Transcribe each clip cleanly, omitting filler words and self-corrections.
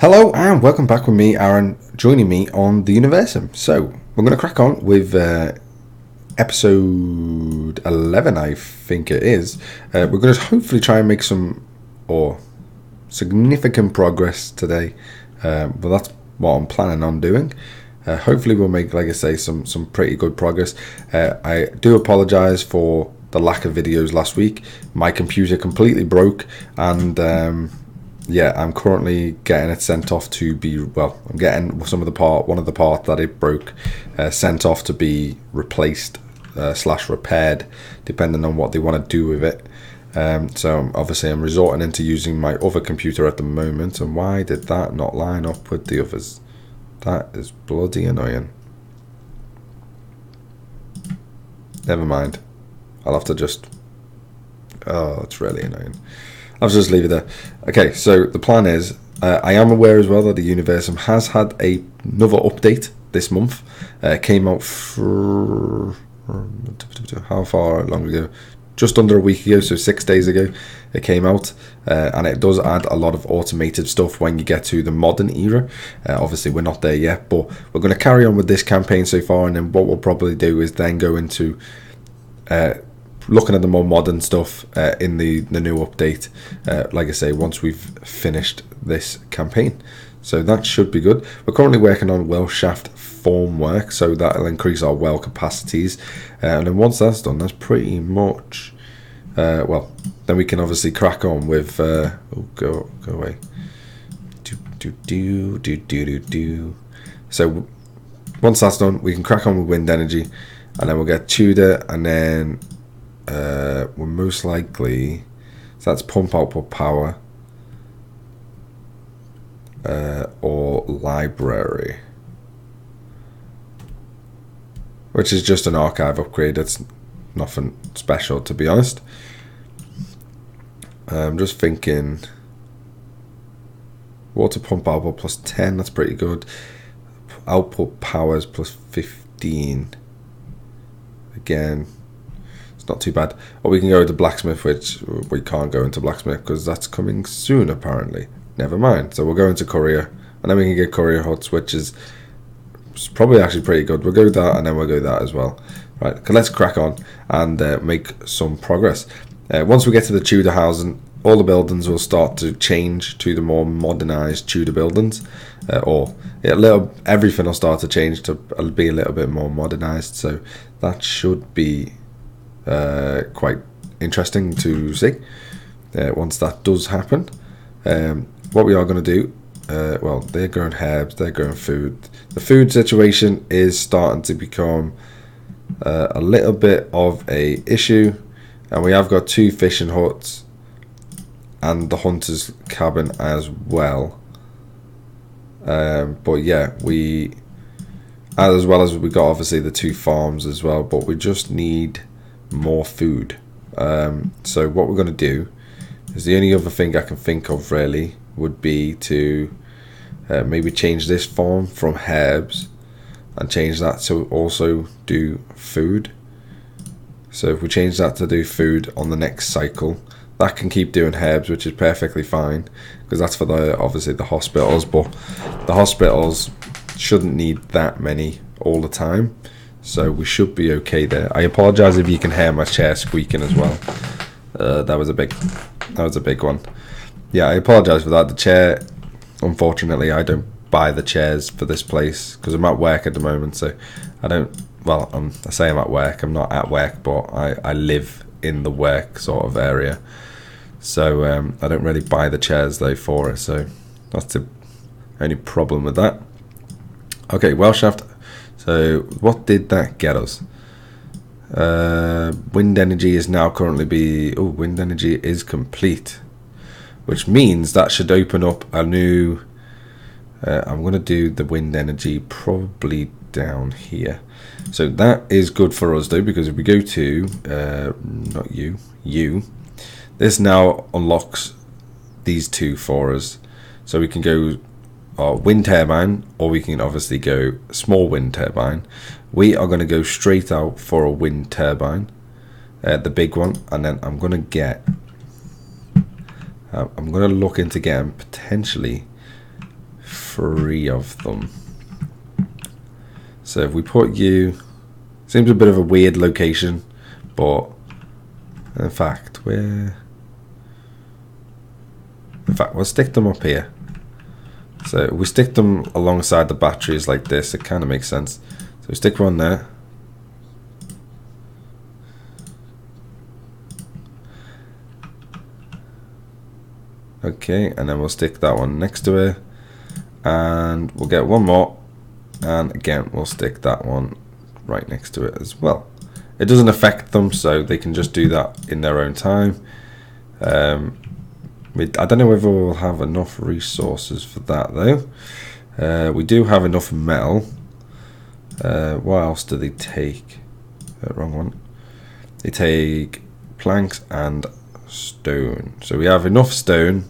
Hello and welcome back with me, Aaron, joining me on the Universim. So, we're going to crack on with episode 11, I think it is. We're going to hopefully try and make some significant progress today, but that's what I'm planning on doing. Hopefully we'll make, like I say, some pretty good progress. I do apologise for the lack of videos last week. My computer completely broke and yeah, I'm currently getting it sent off to be, I'm getting one of the parts that it broke sent off to be replaced / repaired, depending on what they want to do with it. So obviously I'm resorting into using my other computer at the moment. And why did that not line up with the others? That is bloody annoying. Never mind. I'll have to just... Oh, it's really annoying. I'll just leave it there. Okay, so the plan is, I am aware as well that the Universim has had another update this month. It came out for how far long ago? Just under a week ago, so 6 days ago it came out. And it does add a lot of automated stuff when you get to the modern era. Obviously we're not there yet, but we're going to carry on with this campaign so far, and then what we'll probably do is then go into looking at the more modern stuff in the new update, like I say, once we've finished this campaign. So that should be good. We're currently working on well shaft formwork, so that'll increase our well capacities. And then once that's done, that's pretty much... then we can obviously crack on with... go away. So once that's done, we can crack on with wind energy, and then we'll get TUDOR, and then... we're most likely, so that's pump output power or library, which is just an archive upgrade. It's nothing special, to be honest. I'm just thinking water pump output plus 10, that's pretty good. Output powers plus 15, again, not too bad. Or we can go to blacksmith, which we can't go into blacksmith because that's coming soon apparently. Never mind. So we'll go into courier, and then we can get courier huts, which is probably actually pretty good. We'll go that, and then we'll go that as well. Right, okay, let's crack on and make some progress. Once we get to the Tudor housing, all the buildings will start to change to the more modernized Tudor buildings, everything will start to change to be a little bit more modernized. So that should be quite interesting to see once that does happen. What we are going to do, they're growing herbs, they're growing food. The food situation is starting to become a little bit of a issue, and we have got 2 fishing huts and the hunter's cabin as well. But yeah, as well as we got obviously the 2 farms as well, but we just need more food. So what we're going to do is, the only other thing I can think of really would be to maybe change this farm from herbs and change that to also do food. So if we change that to do food on the next cycle, that can keep doing herbs, which is perfectly fine, because that's for obviously the hospitals, but the hospitals shouldn't need that many all the time. So we should be okay there. I apologise if you can hear my chair squeaking as well. That was a big one. Yeah, I apologise for that. The chair, unfortunately, I don't buy the chairs for this place because I'm at work at the moment. So I don't. Well, I say I'm at work. I'm not at work, but I live in the work sort of area. So I don't really buy the chairs though for it. So that's the only problem with that. Okay, well shaft. So what did that get us? Wind energy is now currently wind energy is complete, which means that should open up a new... I'm going to do the wind energy probably down here. So that is good for us though, because if we go to, not you, this now unlocks these 2 for us. So we can go wind turbine, or we can obviously go small wind turbine. We are going to go straight out for a wind turbine, the big one, and then I'm going to look into getting potentially 3 of them. So if we put you, seems a bit of a weird location, but in fact we'll stick them up here. So if we stick them alongside the batteries like this, it kind of makes sense. So we stick one there. Okay, and then we'll stick that one next to it, and we'll get one more, and again we'll stick that one right next to it as well. It doesn't affect them, so they can just do that in their own time. I don't know whether we'll have enough resources for that though. We do have enough metal. What else do they take? Wrong one. They take planks and stone. So we have enough stone.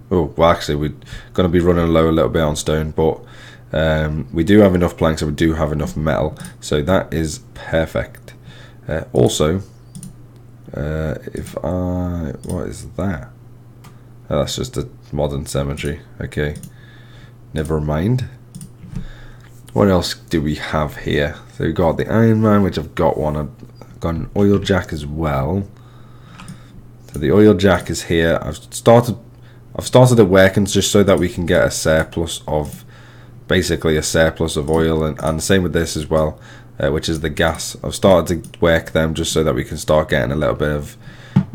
Oh, well, actually we're going to be running low a little bit on stone, but we do have enough planks and we do have enough metal, so that is perfect. Also, what is that? Oh, that's just a modern cemetery. Okay, never mind. What else do we have here? So we've got the Iron Man, which I've got one. I've got an oil jack as well. So the oil jack is here. I've started it working just so that we can get a surplus of, basically a surplus of oil, and the same with this as well, which is the gas. I've started to work them just so that we can start getting a little bit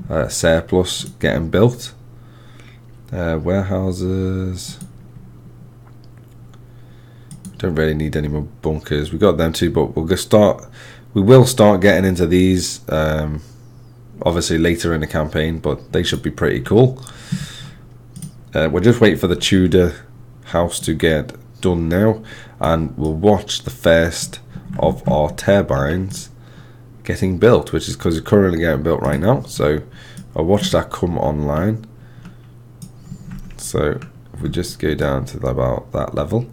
of surplus getting built. Warehouses. Don't really need any more bunkers. We got them too, but we will start getting into these obviously later in the campaign, but they should be pretty cool. We're just waiting for the Tudor house to get done now, and we'll watch the first of our turbines getting built, which is because it's currently getting built right now. So I'll watch that come online. So if we just go down to about that level,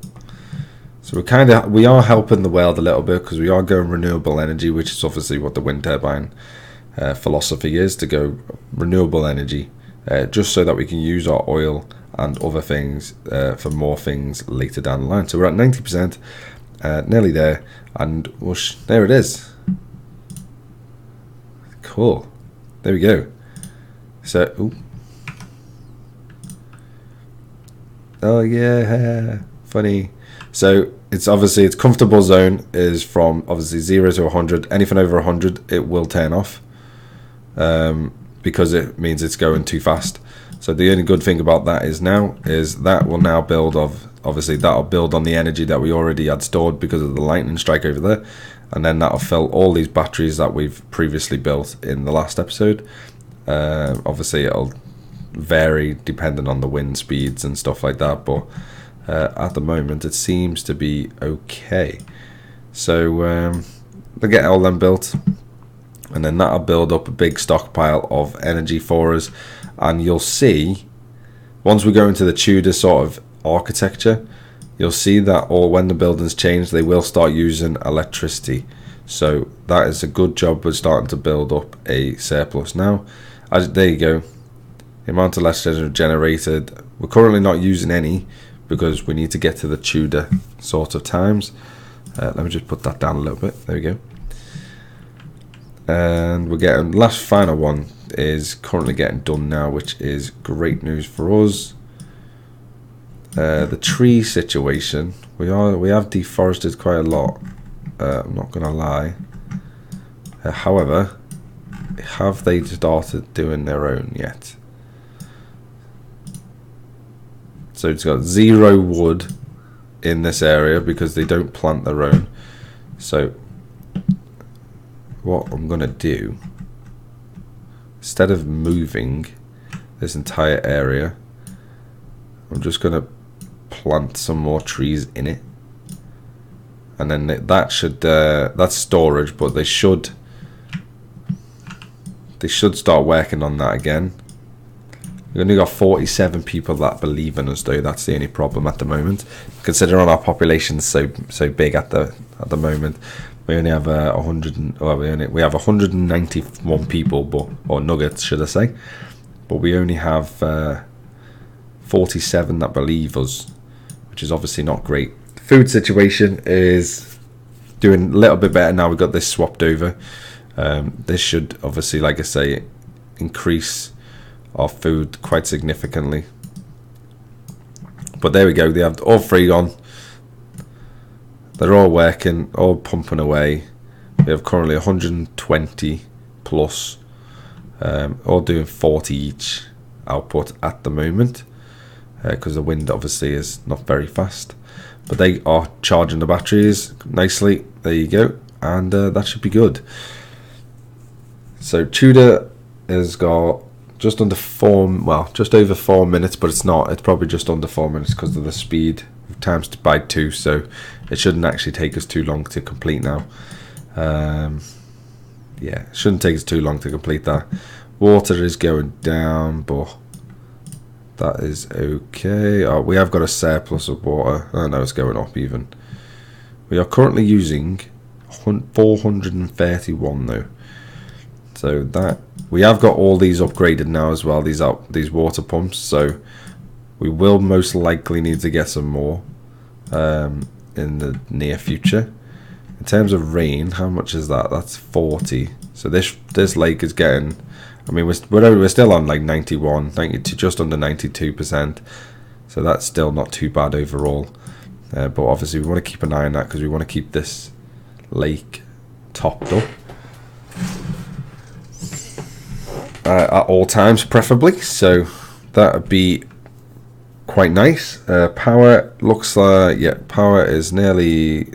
so we are helping the world a little bit, because we are going renewable energy, which is obviously what the wind turbine philosophy is, to go renewable energy, just so that we can use our oil and other things for more things later down the line. So we're at 90%, nearly there, and there it is. Cool. There we go. So, ooh. Oh yeah, funny. So it's comfortable zone is from obviously 0 to 100. Anything over 100, it will turn off, because it means it's going too fast. So the only good thing about that is that will now build obviously that'll build on the energy that we already had stored because of the lightning strike over there, and then that'll fill all these batteries that we've previously built in the last episode. Obviously it'll vary depending on the wind speeds and stuff like that, but at the moment it seems to be okay. So they'll get all them built, and then that'll build up a big stockpile of energy for us. And you'll see, once we go into the Tudor sort of architecture, you'll see that when the buildings change, they will start using electricity. So that is a good job. We're starting to build up a surplus now. There you go. The amount of electricity generated. We're currently not using any because we need to get to the Tudor sort of times. Let me just put that down a little bit. There we go. And we're getting last final one is currently getting done now, which is great news for us. The tree situation, we have deforested quite a lot. I'm not gonna lie. However, have they started doing their own yet? So it's got 0 wood in this area because they don't plant their own. So what I'm gonna do, instead of moving this entire area, I'm just gonna plant some more trees in it, and then that should that's storage, but they should start working on that again. We've only got 47 people that believe in us, though. That's the only problem at the moment, considering our population's so big at the moment. We only have 191 people, or nuggets, should I say? But we only have 47 that believe us. which is obviously not great. The food situation is doing a little bit better now. We've got this swapped over. This should obviously, like I say, increase our food quite significantly. But there we go. They have all three on. They're all working, all pumping away. We have currently 120 plus, all doing 40 each output at the moment, because the wind obviously is not very fast. But they are charging the batteries nicely. There you go, and that should be good. So TUDOR has got just under just over 4 minutes, but it's not. It's probably just under 4 minutes because of the speed. We've times by 2, so it shouldn't actually take us too long to complete now. Yeah, it shouldn't take us too long to complete that. Water is going down, but that is okay. Oh, we have got a surplus of water. Oh no, it's going up even. We are currently using 431 though. So that we have got all these upgraded now as well. These water pumps. So we will most likely need to get some more in the near future. In terms of rain, how much is that? That's 40. So this lake is getting. I mean, we're still on like 91, 92, just under 92%. So that's still not too bad overall. But obviously we want to keep an eye on that because we want to keep this lake topped up at all times, preferably. So that would be quite nice. Power looks like, yeah, power is nearly.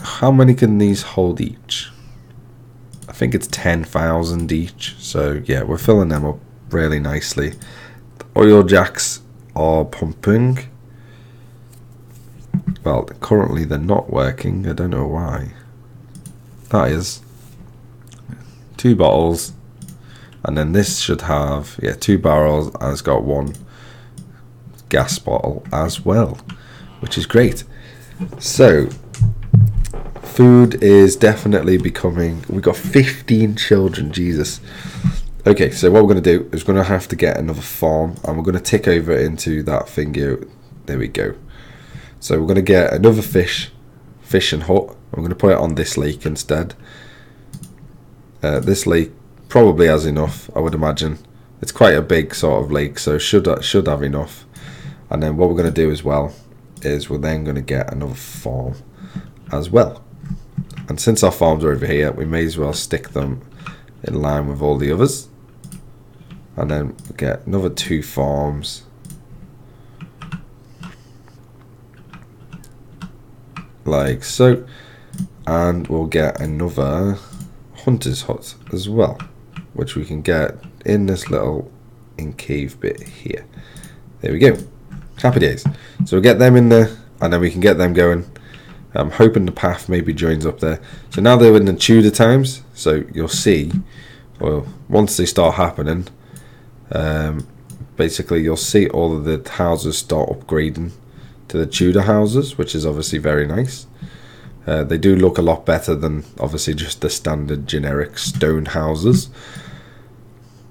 How many can these hold each? I think it's 10,000 each. So yeah, we're filling them up really nicely. The oil jacks are pumping. Well, currently they're not working. I don't know why. That is 2 bottles, and then this should have 2 barrels, and it's got 1 gas bottle as well, which is great. So food is definitely becoming. We've got 15 children. Jesus. Okay, so what we're going to do is we're going to have to get another farm, and we're going to tick over into that thing here. There we go. So we're going to get another fishing hut. I'm going to put it on this lake instead. This lake probably has enough, I would imagine. It's quite a big sort of lake, so should have enough. And then what we're going to do as well is we're then going to get another farm as well. And since our farms are over here, we may as well stick them in line with all the others. And then we'll get another 2 farms. Like so. And we'll get another hunter's hut as well, which we can get in this little cave bit here. There we go. Happy days. So we'll get them in there, and then we can get them going. I'm hoping the path maybe joins up there. So now they're in the TUDOR times, so you'll see, well, once they start happening, basically you'll see all of the houses start upgrading to the TUDOR houses, which is obviously very nice. They do look a lot better than obviously just the standard generic stone houses.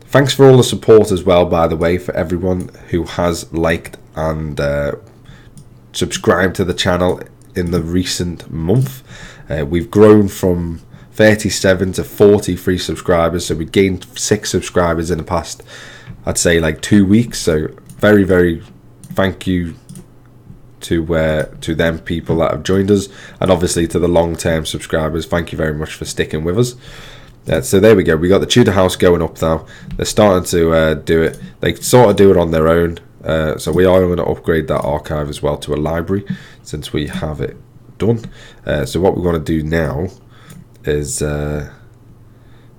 Thanks for all the support as well, by the way, for everyone who has liked and subscribed to the channel in the recent month. We've grown from 37 to 43 subscribers, so we gained 6 subscribers in the past, I'd say, like 2 weeks. So very, very thank you to them people that have joined us, and obviously to the long-term subscribers, thank you very much for sticking with us. So there we go, we got the TUDOR house going up now. They're starting to do it. They sort of do it on their own, so we are going to upgrade that archive as well to a library since we have it done. So what we're going to do now is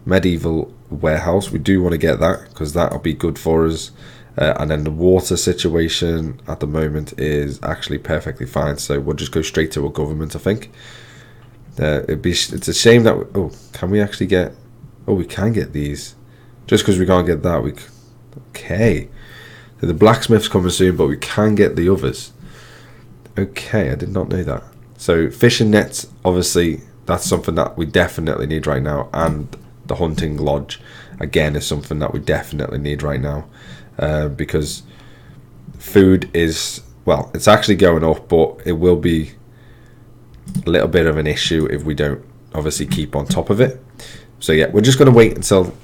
medieval warehouse. We do want to get that because that'll be good for us. And then the water situation at the moment is actually perfectly fine, so we'll just go straight to a government, I think. It's a shame that can we actually get? Oh, we can get these. Just because we can't get that, okay. So the blacksmith's coming soon, but we can get the others. Okay, I did not know that. So fishing nets, obviously, that's something that we definitely need right now, and the hunting lodge again is something that we definitely need right now. Because food is well, it's actually going up, but it will be a little bit of an issue if we don't obviously keep on top of it. So yeah, we're just going to wait until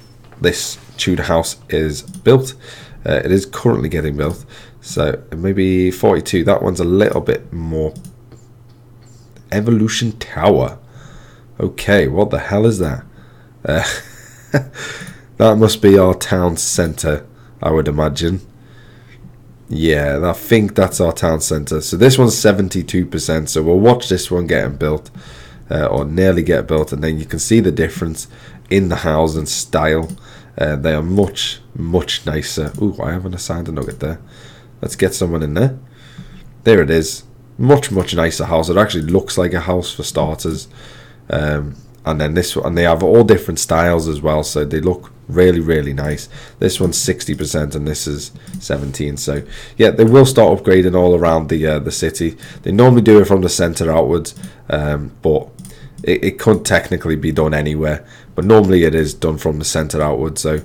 this Tudor house is built. It is currently getting built, so maybe 42. That one's a little bit more. Evolution Tower. Okay, what the hell is that? That must be our town centre, I would imagine. Yeah, I think that's our town centre. So this one's 72%, so we'll watch this one getting built, or nearly get built, and then you can see the difference in the housing style. They are much, much nicer. Ooh, I haven't assigned a nugget there. Let's get someone in there. There it is. Much, much nicer house. It actually looks like a house for starters. And then this one, and they have all different styles as well, so they look really, really nice. This one's 60% and this is 17%. So yeah, they will start upgrading all around the city. They normally do it from the center outwards, but it could technically be done anywhere, but normally it is done from the center outwards. So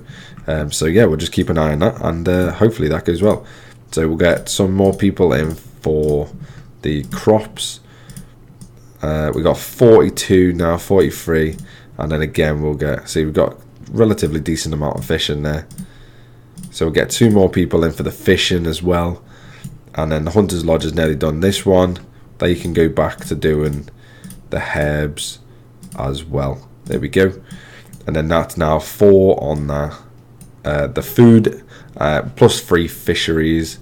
so yeah, we'll just keep an eye on that, and hopefully that goes well. So we'll get some more people in for the crops. We got 42 now, 43, and then again we'll get, see, we've got relatively decent amount of fish in there, so we'll get 2 more people in for the fishing as well. And then the Hunter's Lodge is nearly done. This one, they can go back to doing the herbs as well. There we go. And then that's now 4 on the food, plus 3 fisheries,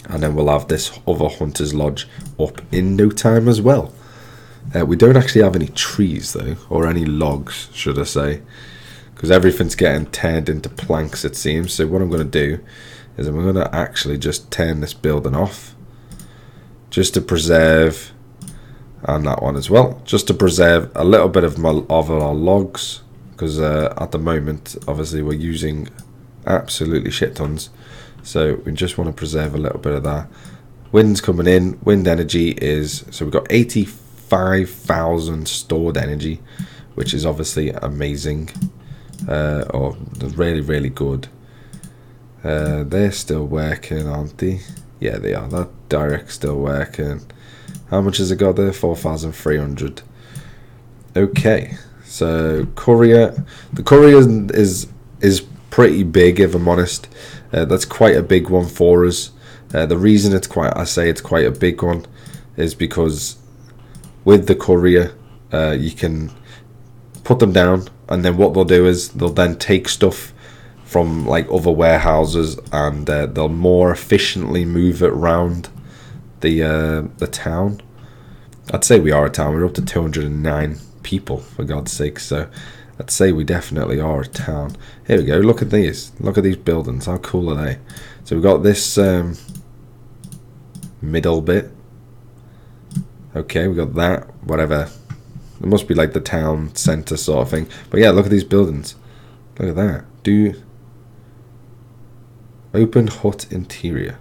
and then we'll have this other Hunter's Lodge up in no time as well. We don't actually have any trees though, or any logs should I say, because everything's getting turned into planks it seems. So what I'm going to do is I'm going to actually just turn this building off, just to preserve, and that one as well, just to preserve a little bit of our logs, because at the moment obviously we're using absolutely shit tons, so we just want to preserve a little bit of that. Wind's coming in. Wind energy is, so we've got 85,000 stored energy, which is obviously amazing, or really, really good. They're still working, aren't they? Yeah, they are. That direct's still working. How much has it got there? 4,300. Okay, so courier. The courier is pretty big, if I'm honest. That's quite a big one for us. The reason I say it's quite a big one is because with the courier, you can put them down, and then what they'll do is they'll then take stuff from like other warehouses, and they'll more efficiently move it around the town. I'd say we are a town. We're up to 209 people, for God's sake, so I'd say we definitely are a town. Here we go. Look at these. Look at these buildings. How cool are they? So we've got this middle bit. Okay, we got that. Whatever. It must be like the town centre sort of thing. But yeah, look at these buildings. Look at that. Open hut interior.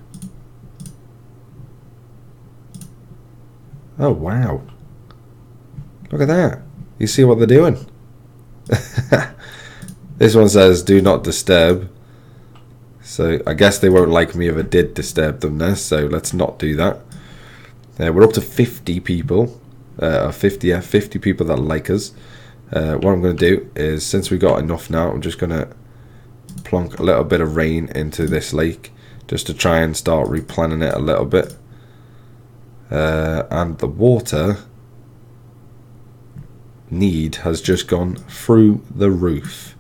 Oh wow. Look at that. You see what they're doing? This one says do not disturb, so I guess they won't like me if I did disturb them there, so let's not do that. We're up to 50 people, 50 people that like us. What I'm going to do is, since we got enough now, I'm just going to plonk a little bit of rain into this lake just to try and start replanning it a little bit. And the water need has just gone through the roof.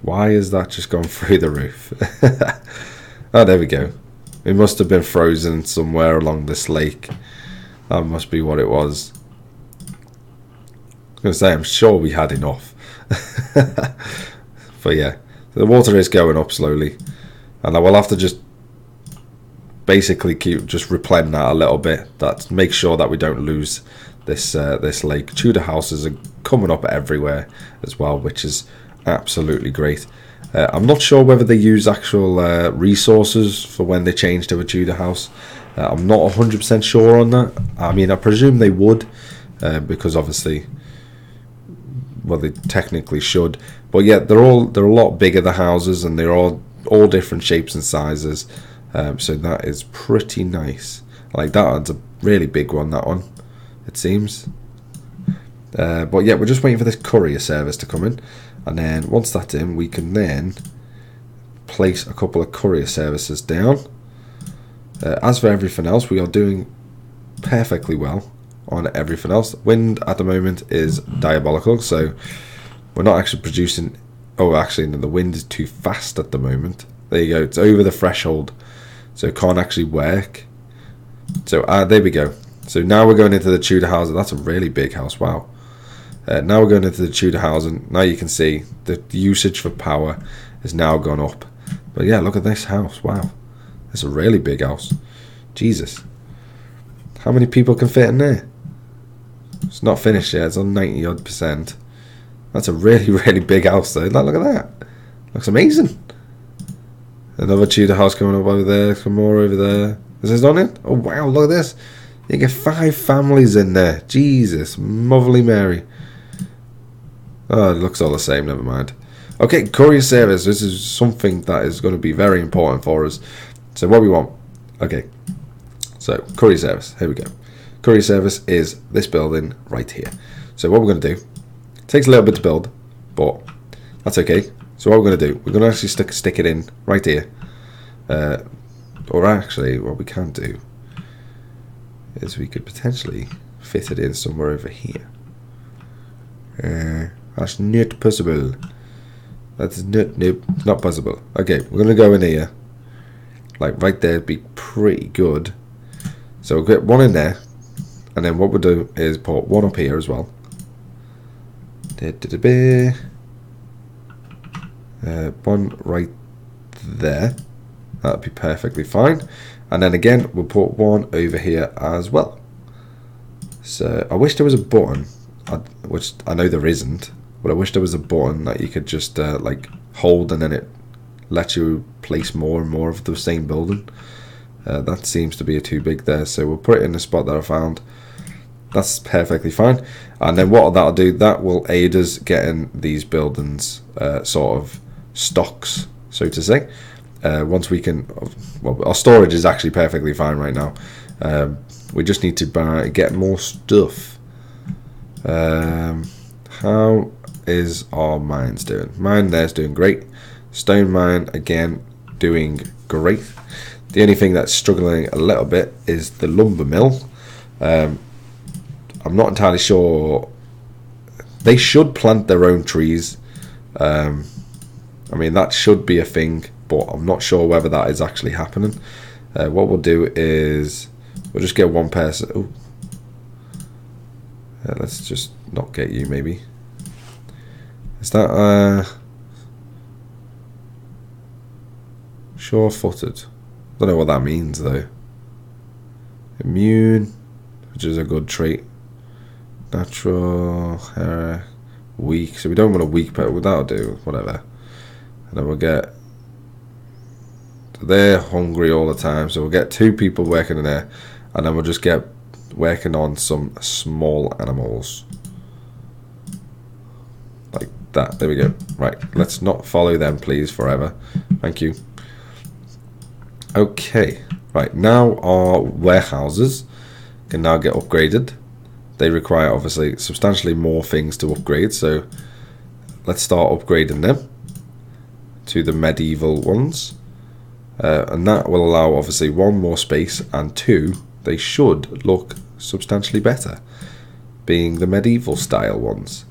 Why is that just gone through the roof? Oh, there we go. It must have been frozen somewhere along this lake. That must be what it was. I was going to say, I'm sure we had enough. But yeah, the water is going up slowly, and I will have to just basically keep replenishing that a little bit. That make sure that we don't lose this lake. Tudor houses are coming up everywhere as well, which is absolutely great. I'm not sure whether they use actual resources for when they change to a Tudor house. I'm not 100% sure on that. I mean, I presume they would, because obviously, well, they technically should. But yeah, they're a lot bigger, the houses, and they're all all different shapes and sizes. So that is pretty nice. Like that one's a really big one, that one, it seems. But yeah, we're just waiting for this courier service to come in, and then once that's in, we can then place a couple of courier services down. As for everything else, we are doing perfectly well on everything else. Wind at the moment is diabolical, so we're not actually producing. Oh, actually, no, the wind is too fast at the moment. There you go, it's over the threshold, so it can't actually work. So there we go. So now we're going into the Tudor housing. That's a really big house, wow. Now we're going into the Tudor housing. Now you can see the usage for power has now gone up. But yeah, look at this house, wow. It's a really big house. Jesus. How many people can fit in there? It's not finished yet, it's on 90 odd %. That's a really, really big house though. Look at that. Looks amazing. Another Tudor house coming up over there, some more over there. Is this on it? Oh wow, look at this. You get 5 families in there. Jesus, motherly Mary. Oh, it looks all the same, never mind. Okay, courier service. This is something that is going to be very important for us. So what we want. Okay, so courier service. Here we go. Courier service is this building right here. So what we're going to do, it takes a little bit to build, but that's okay. So what we're going to do, we're going to actually stick it in right here. Or actually, what we can do is we could potentially fit it in somewhere over here. That's not possible. That's not possible. Okay, we're going to go in here. Like right there would be pretty good. So we'll get one in there. And then what we'll do is put one up here as well. One right there. That'll be perfectly fine. And then again, we'll put one over here as well. So I wish there was a button, which I know there isn't, but I wish there was a button that you could just like hold, and then it lets you place more and more of the same building. That seems to be too big there, so we'll put it in the spot that I found. That's perfectly fine. And then what that'll do, that will aid us getting these buildings sort of stocks, so to say. Once we can, well, our storage is actually perfectly fine right now. We just need to get more stuff. How is our mines doing? Mine there's doing great. Stone mine again doing great. The only thing that's struggling a little bit is the lumber mill. I'm not entirely sure. They should plant their own trees. I mean, that should be a thing, but I'm not sure whether that is actually happening. What we'll do is we'll just get one person. Ooh. Let's just not get you, maybe. Is that sure-footed? Don't know what that means though. Immune, which is a good trait. Natural, weak. So we don't want a weak pet. That'll do. Whatever. And then we'll get. They're hungry all the time, so we'll get 2 people working in there, and then we'll just get working on some small animals like that. There we go. Right, let's not follow them, please, forever. Thank you. Okay, right, now our warehouses can now get upgraded. They require obviously substantially more things to upgrade, so let's start upgrading them to the medieval ones. And that will allow obviously 1 more space, and 2, they should look substantially better, being the medieval style ones.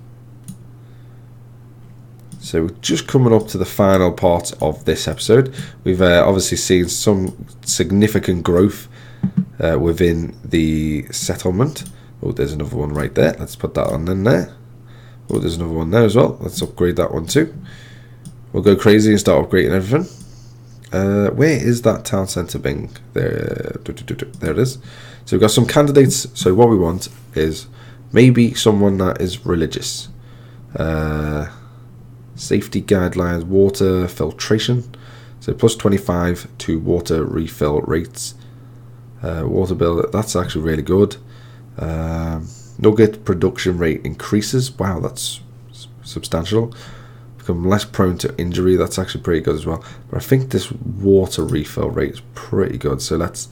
So we're just coming up to the final part of this episode. We've obviously seen some significant growth within the settlement. Oh, there's another one right there. Let's put that on in there. Oh, there's another one there as well. Let's upgrade that one too. We'll go crazy and start upgrading everything. Where is that town centre being? There, there it is. So we've got some candidates. So what we want is maybe someone that is religious. Safety guidelines, water filtration. So plus 25 to water refill rates. Water bill, that's actually really good. Nugget production rate increases. Wow, that's substantial. become less prone to injury. That's actually pretty good as well. But I think this water refill rate is pretty good. So let's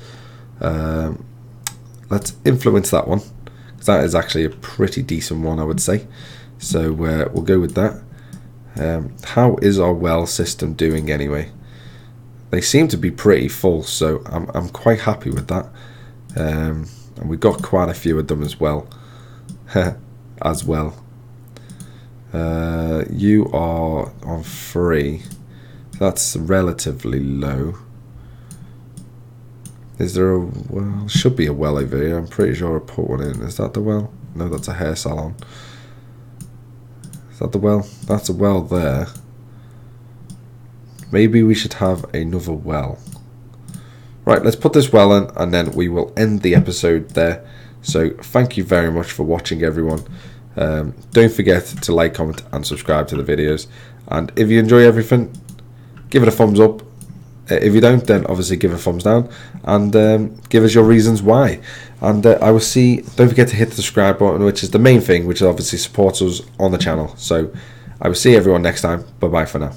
influence that one, because that is actually a pretty decent one, I would say. So we'll go with that. How is our well system doing anyway? They seem to be pretty full, so I'm quite happy with that. And we've got quite a few of them as well. You are on 3. That's relatively low. Is there a well? Should be a well over here. I'm pretty sure I put one in. Is that the well? No, that's a hair salon. Is that the well? That's a well there. Maybe we should have another well. Right, let's put this well in, and then we will end the episode there. So thank you very much for watching, everyone. Don't forget to like, comment, and subscribe to the videos. And if you enjoy everything, give it a thumbs up. If you don't, then obviously give it a thumbs down, and give us your reasons why. And I will see. Don't forget to hit the subscribe button, which is the main thing, which obviously supports us on the channel. So I will see everyone next time. Bye bye for now.